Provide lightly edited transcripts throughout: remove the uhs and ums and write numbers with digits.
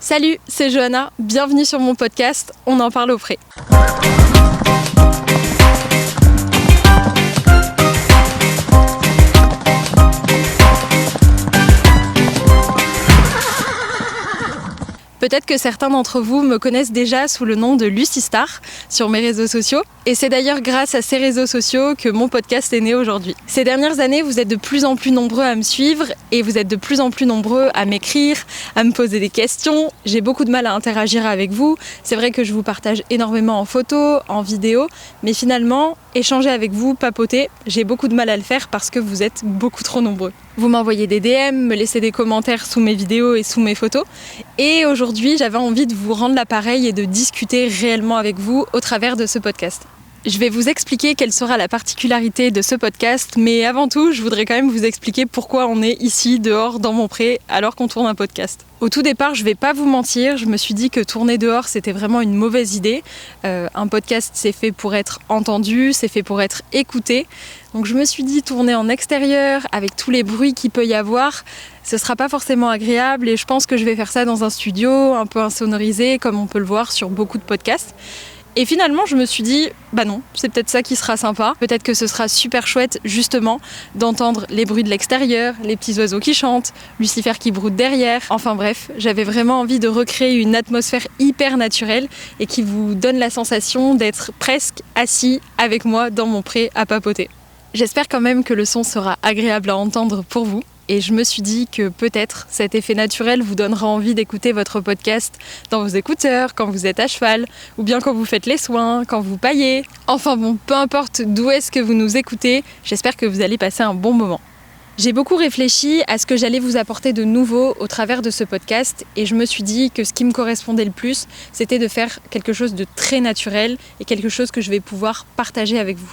Salut, c'est Johanna, bienvenue sur mon podcast On en parle au frais. Peut-être que certains d'entre vous me connaissent déjà sous le nom de Lucie Star sur mes réseaux sociaux. Et c'est d'ailleurs grâce à ces réseaux sociaux que mon podcast est né aujourd'hui. Ces dernières années, vous êtes de plus en plus nombreux à me suivre et vous êtes de plus en plus nombreux à m'écrire, à me poser des questions. J'ai beaucoup de mal à interagir avec vous. C'est vrai que je vous partage énormément en photo, en vidéo, mais finalement, échanger avec vous, papoter, j'ai beaucoup de mal à le faire parce que vous êtes beaucoup trop nombreux. Vous m'envoyez des DM, me laissez des commentaires sous mes vidéos et sous mes photos. Et aujourd'hui, j'avais envie de vous rendre l'appareil et de discuter réellement avec vous au travers de ce podcast. Je vais vous expliquer quelle sera la particularité de ce podcast, mais avant tout, je voudrais quand même vous expliquer pourquoi on est ici, dehors, dans mon pré, alors qu'on tourne un podcast. Au tout départ, je vais pas vous mentir, je me suis dit que tourner dehors, c'était vraiment une mauvaise idée. Un podcast, c'est fait pour être entendu, c'est fait pour être écouté. Donc je me suis dit, tourner en extérieur, avec tous les bruits qu'il peut y avoir, ce sera pas forcément agréable et je pense que je vais faire ça dans un studio, un peu insonorisé, comme on peut le voir sur beaucoup de podcasts. Et finalement, je me suis dit, bah non, c'est peut-être ça qui sera sympa. Peut-être que ce sera super chouette, justement, d'entendre les bruits de l'extérieur, les petits oiseaux qui chantent, Lucifer qui broute derrière. Enfin bref, j'avais vraiment envie de recréer une atmosphère hyper naturelle et qui vous donne la sensation d'être presque assis avec moi dans mon pré à papoter. J'espère quand même que le son sera agréable à entendre pour vous. Et je me suis dit que peut-être cet effet naturel vous donnera envie d'écouter votre podcast dans vos écouteurs, quand vous êtes à cheval, ou bien quand vous faites les soins, quand vous paillez. Enfin bon, peu importe d'où est-ce que vous nous écoutez, j'espère que vous allez passer un bon moment. J'ai beaucoup réfléchi à ce que j'allais vous apporter de nouveau au travers de ce podcast et je me suis dit que ce qui me correspondait le plus, c'était de faire quelque chose de très naturel et quelque chose que je vais pouvoir partager avec vous.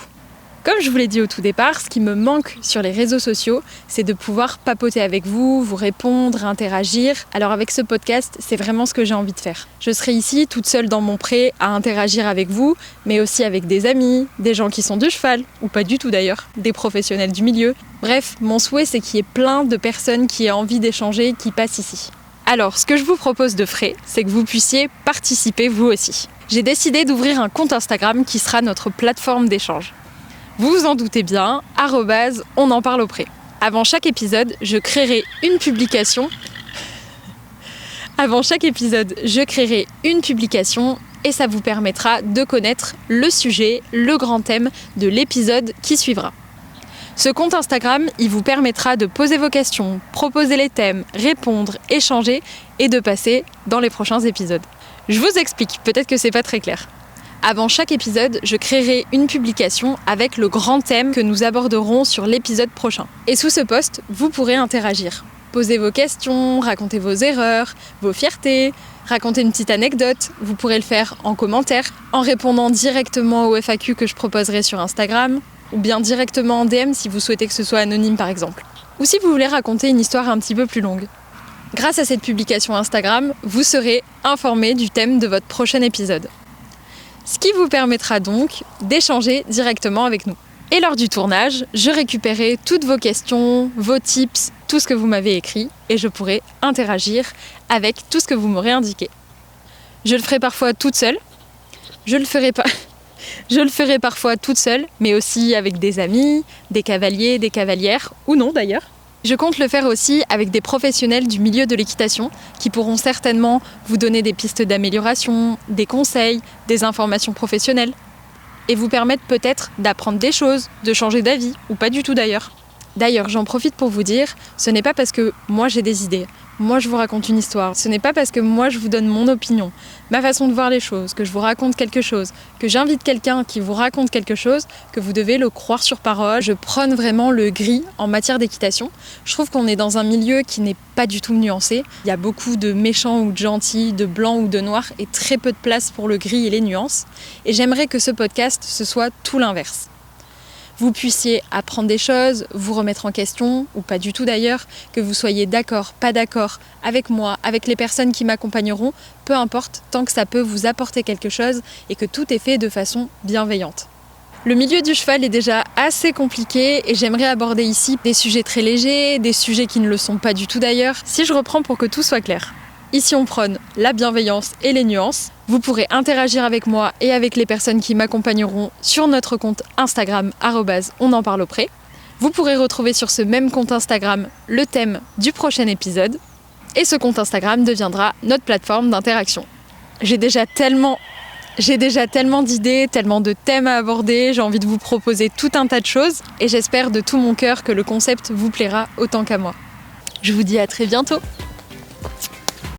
Comme je vous l'ai dit au tout départ, ce qui me manque sur les réseaux sociaux, c'est de pouvoir papoter avec vous, vous répondre, interagir. Alors avec ce podcast, c'est vraiment ce que j'ai envie de faire. Je serai ici toute seule dans mon pré à interagir avec vous, mais aussi avec des amis, des gens qui sont du cheval, ou pas du tout d'ailleurs, des professionnels du milieu. Bref, mon souhait c'est qu'il y ait plein de personnes qui aient envie d'échanger, qui passent ici. Alors, ce que je vous propose de frais, c'est que vous puissiez participer vous aussi. J'ai décidé d'ouvrir un compte Instagram qui sera notre plateforme d'échange. Vous vous en doutez bien, @on en parle au pré. Avant chaque épisode, je créerai une publication. Et ça vous permettra de connaître le sujet, le grand thème de l'épisode qui suivra. Ce compte Instagram, il vous permettra de poser vos questions, proposer les thèmes, répondre, échanger et de passer dans les prochains épisodes. Je vous explique, peut-être que c'est pas très clair. Avant chaque épisode, je créerai une publication avec le grand thème que nous aborderons sur l'épisode prochain. Et sous ce post, vous pourrez interagir. Poser vos questions, raconter vos erreurs, vos fiertés, raconter une petite anecdote. Vous pourrez le faire en commentaire, en répondant directement au FAQ que je proposerai sur Instagram, ou bien directement en DM si vous souhaitez que ce soit anonyme par exemple. Ou si vous voulez raconter une histoire un petit peu plus longue. Grâce à cette publication Instagram, vous serez informé du thème de votre prochain épisode. Ce qui vous permettra donc d'échanger directement avec nous. Et lors du tournage, je récupérerai toutes vos questions, vos tips, tout ce que vous m'avez écrit et je pourrai interagir avec tout ce que vous m'aurez indiqué. Je le ferai parfois toute seule, je le ferai parfois toute seule, mais aussi avec des amis, des cavaliers, des cavalières, ou non d'ailleurs. Je compte le faire aussi avec des professionnels du milieu de l'équitation qui pourront certainement vous donner des pistes d'amélioration, des conseils, des informations professionnelles et vous permettre peut-être d'apprendre des choses, de changer d'avis ou pas du tout d'ailleurs. D'ailleurs, j'en profite pour vous dire, ce n'est pas parce que moi j'ai des idées, moi je vous raconte une histoire, ce n'est pas parce que moi je vous donne mon opinion, ma façon de voir les choses, que je vous raconte quelque chose, que j'invite quelqu'un qui vous raconte quelque chose, que vous devez le croire sur parole. Je prône vraiment le gris en matière d'équitation. Je trouve qu'on est dans un milieu qui n'est pas du tout nuancé. Il y a beaucoup de méchants ou de gentils, de blancs ou de noirs et très peu de place pour le gris et les nuances. Et j'aimerais que ce podcast, ce soit tout l'inverse. Vous puissiez apprendre des choses, vous remettre en question, ou pas du tout d'ailleurs, que vous soyez d'accord, pas d'accord, avec moi, avec les personnes qui m'accompagneront, peu importe, tant que ça peut vous apporter quelque chose et que tout est fait de façon bienveillante. Le milieu du cheval est déjà assez compliqué et j'aimerais aborder ici des sujets très légers, des sujets qui ne le sont pas du tout d'ailleurs, si je reprends pour que tout soit clair. Ici, on prône la bienveillance et les nuances. Vous pourrez interagir avec moi et avec les personnes qui m'accompagneront sur notre compte Instagram @onenparleauprès. Vous pourrez retrouver sur ce même compte Instagram le thème du prochain épisode. Et ce compte Instagram deviendra notre plateforme d'interaction. J'ai déjà tellement d'idées, tellement de thèmes à aborder, j'ai envie de vous proposer tout un tas de choses et j'espère de tout mon cœur que le concept vous plaira autant qu'à moi. Je vous dis à très bientôt.